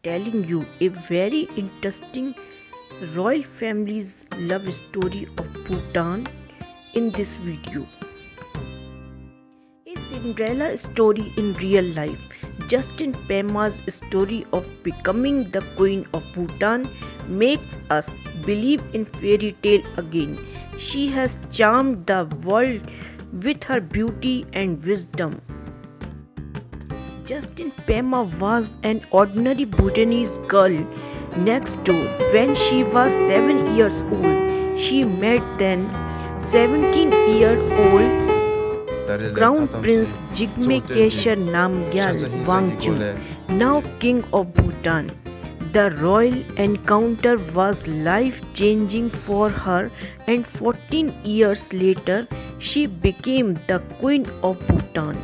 telling you a very interesting royal family's love story of Bhutan in this video. A Cinderella story in real life. Justin Pema's story of becoming the Queen of Bhutan makes us believe in fairy tale again. She has charmed the world with her beauty and wisdom. Justin Pema was an ordinary Bhutanese girl next door when she was 7 years old. She met then 17-year-old Crown Prince Jigme Keshar Namgyal Wangchuck, now King of Bhutan. The royal encounter was life-changing for her, and 14 years later she became the Queen of Bhutan.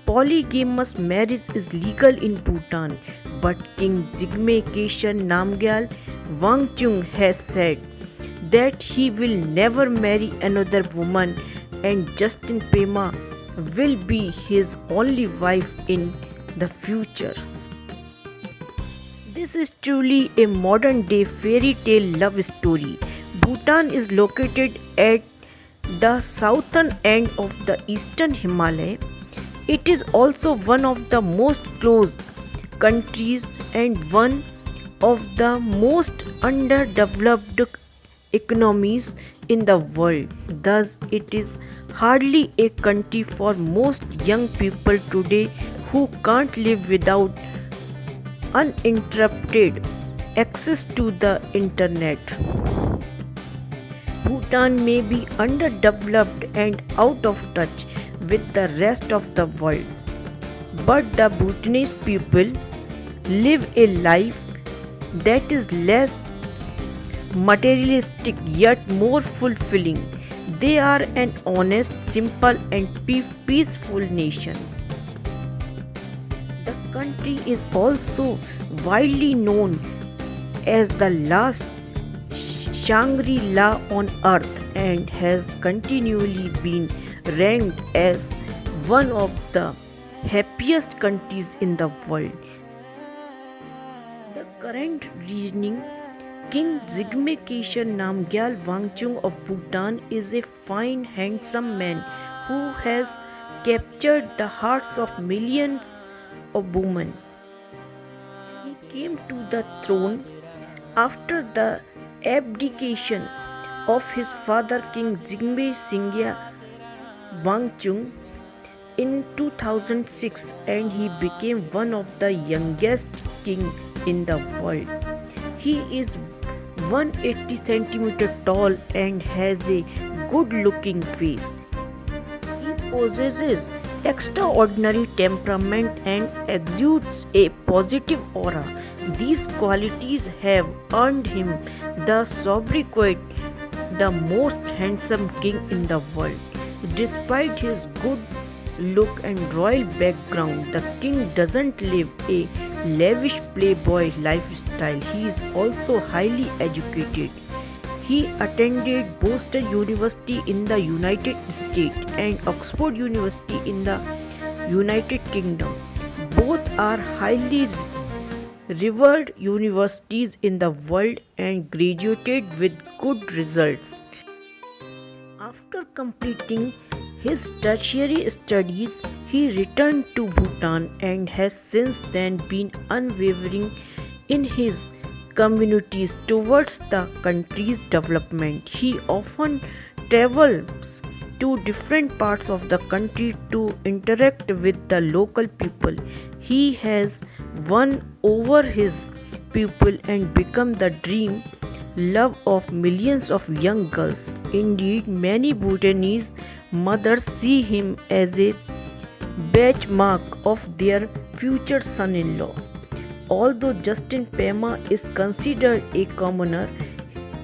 Polygamous marriage is legal in Bhutan, but King Jigme Keshar Namgyal Wangchuck has said that he will never marry another woman, and Justin Pema will be his only wife in the future. This is truly a modern day fairy tale love story. Bhutan is located at the southern end of the eastern Himalaya. It is also one of the most closed countries and one of the most underdeveloped economies in the world. Thus, it is hardly a country for most young people today who can't live without uninterrupted access to the internet. Bhutan may be underdeveloped and out of touch with the rest of the world, but the Bhutanese people live a life that is less materialistic yet more fulfilling. They are an honest, simple and peaceful nation. The country is also widely known as the last Shangri-La on earth and has continually been ranked as one of the happiest countries in the world. The current reigning King Jigme Keshar Namgyal Wangchuck of Bhutan is a fine, handsome man who has captured the hearts of millions of women. He came to the throne after the abdication of his father King Jigme Singya Wangchuck in 2006, and he became one of the youngest kings in the world. He is 180 cm tall and has a good-looking face. He possesses extraordinary temperament and exudes a positive aura. These qualities have earned him the sobriquet the most handsome king in the world. Despite his good look and royal background, the king doesn't live a lavish playboy lifestyle. He is also highly educated. He attended Boston University in the United States and Oxford University in the United Kingdom. Both are highly revered universities in the world and graduated with good results. After completing his tertiary studies, he returned to Bhutan and has since then been unwavering in his communities towards the country's development. He often travels to different parts of the country to interact with the local people. He has won over his people and become the dream love of millions of young girls. Indeed, many Bhutanese mothers see him as a benchmark of their future son-in-law. Although Justin Pema is considered a commoner,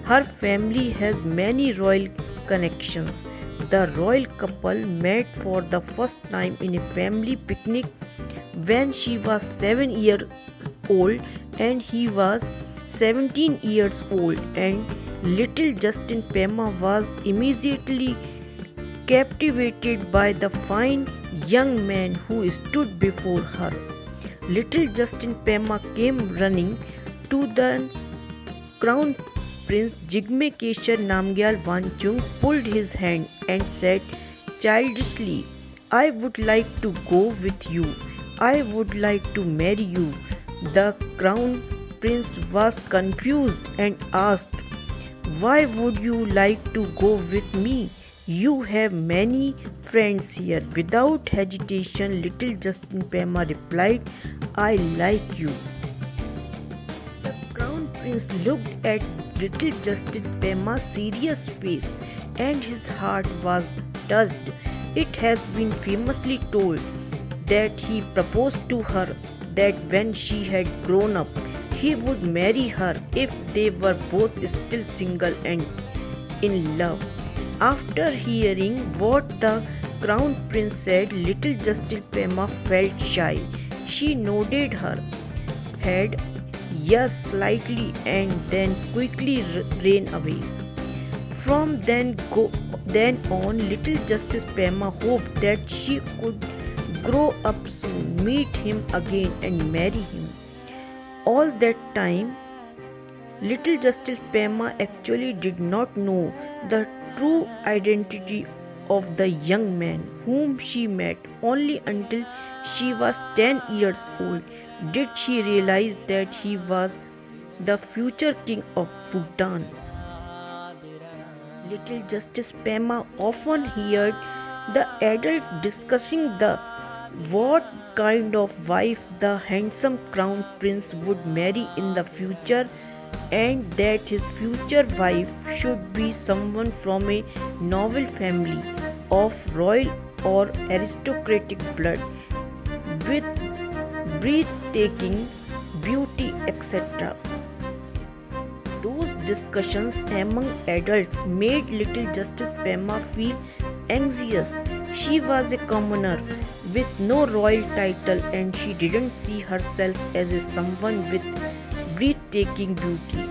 her family has many royal connections. The royal couple met for the first time in a family picnic when she was 7 years old and he was 17 years old, and little Justin Pema was immediately captivated by the fine young man who stood before her. Little Justin Pema came running to the Crown Prince Jigme Kesar Namgyal Wangchuk pulled his hand and said childishly, I would like to go with you. I would like to marry you. The Crown Prince was confused and asked, why would you like to go with me? You have many friends here. Without hesitation, little Justin Pema replied, I like you. The Crown Prince looked at little Justin Pema's serious face and his heart was touched. It has been famously told that he proposed to her that when she had grown up, he would marry her if they were both still single and in love. After hearing what the Crown Prince said, little Justin Pema felt shy. She nodded her head yes slightly and then quickly ran away. From then on, little Justice Pema hoped that she could grow up soon, meet him again and marry him. All that time, little Justice Pema actually did not know the true identity of the young man whom she met. Only until she was 10 years old did she realize that he was the future king of Bhutan. Little Justice Pema often heard the adults discussing what kind of wife the handsome crown prince would marry in the future, and that his future wife should be someone from a noble family of royal or aristocratic blood with breathtaking beauty, etc. Those discussions among adults made little Justice Pema feel anxious. She was a commoner with no royal title and she didn't see herself as someone with breathtaking beauty.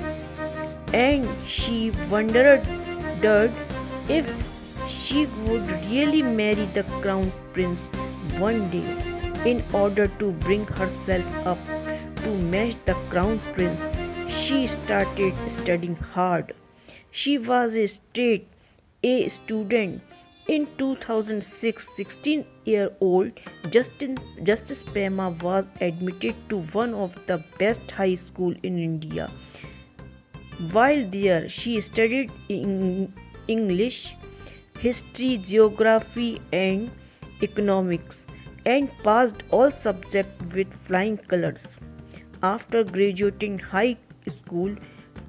And she wondered if she would really marry the crown prince one day. In order to bring herself up to match the crown prince, she started studying hard. She was a straight A student. In 2006, 16-year-old Justice Pema was admitted to one of the best high schools in India. While there, she studied English, history, geography, and economics, and passed all subjects with flying colors. After graduating high school,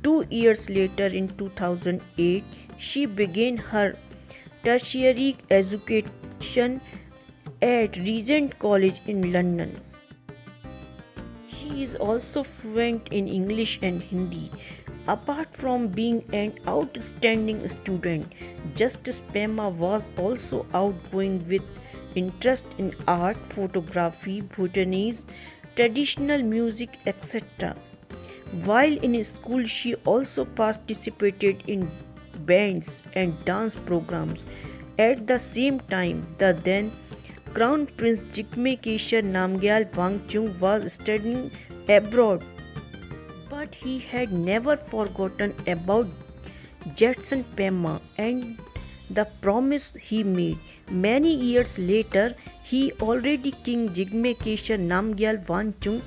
2 years later in 2008, she began her tertiary education at Regent College in London. She is also fluent in English and Hindi. Apart from being an outstanding student, Justice Pema was also outgoing with interest in art, photography, Bhutanese, traditional music, etc. While in school, she also participated in bands and dance programs. At the same time, the then Crown Prince Jigme Kesar Namgyal Wangchuk was studying abroad, but he had never forgotten about Jetson Pema and the promise he made. Many years later, he already King Jigme Kesar Namgyal Wangchuk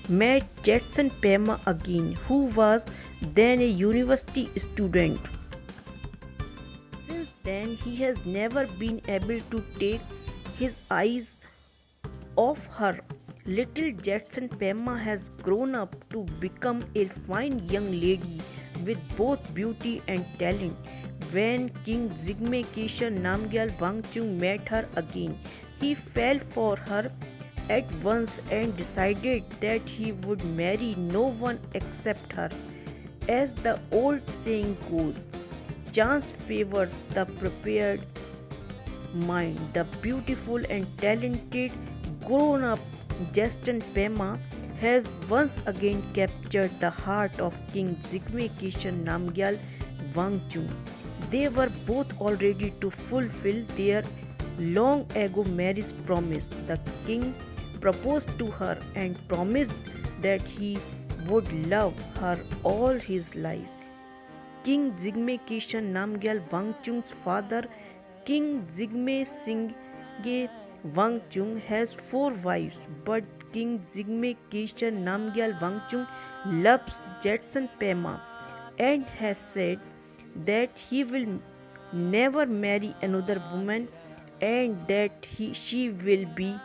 met Jetson Pema again, who was then a university student. Since then, he has never been able to take his eyes off her. Little Jetson Pema has grown up to become a fine young lady with both beauty and talent. When King Jigme Kesar Namgyal Wangchuk met her again, he fell for her at once and decided that he would marry no one except her. As the old saying goes, chance favors the prepared mind. The beautiful and talented grown-up Jetson Pema has once again captured the heart of King Jigme Kesar Namgyal Wangchuk. They were both all ready to fulfill their long ago marriage promise. The king proposed to her and promised that he would love her all his life. King Jigme Kishan Namgyal Wangchung's father, King Jigme Singye Wangchung, has 4 wives, but King Jigme Kishan Namgyal Wangchung loves Jetson Pema and has said that he will never marry another woman and that she will be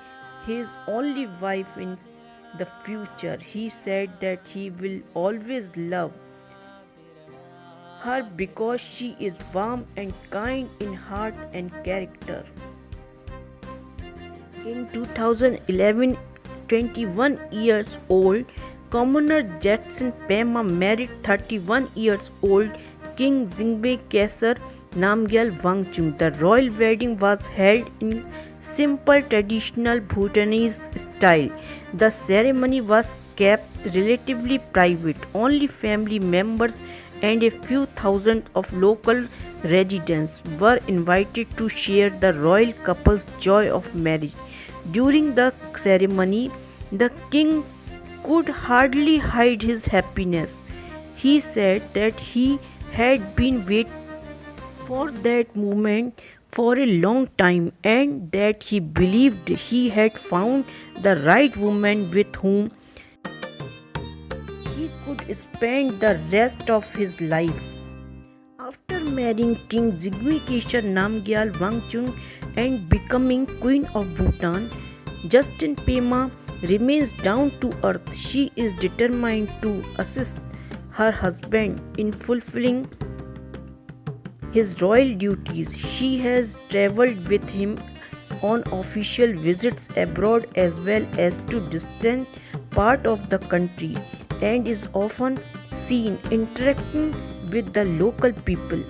his only wife in the future. He said that he will always love her because she is warm and kind in heart and character. In 2011, 21 years old Commoner Jetson Pema married 31 years old King Jigme Kesar Namgyal Wangchung. The royal wedding was held in simple traditional Bhutanese style. The ceremony was kept relatively private. Only family members and a few thousand of local residents were invited to share the royal couple's joy of marriage. During the ceremony, the king could hardly hide his happiness. He said that he had been waiting for that moment for a long time and that he believed he had found the right woman with whom he could spend the rest of his life. After marrying King Jigme Kesar Namgyal Wangchung and becoming Queen of Bhutan, Jetson Pema remains down to earth. She is determined to assist her husband in fulfilling his royal duties. She has traveled with him on official visits abroad as well as to distant part of the country and is often seen interacting with the local people.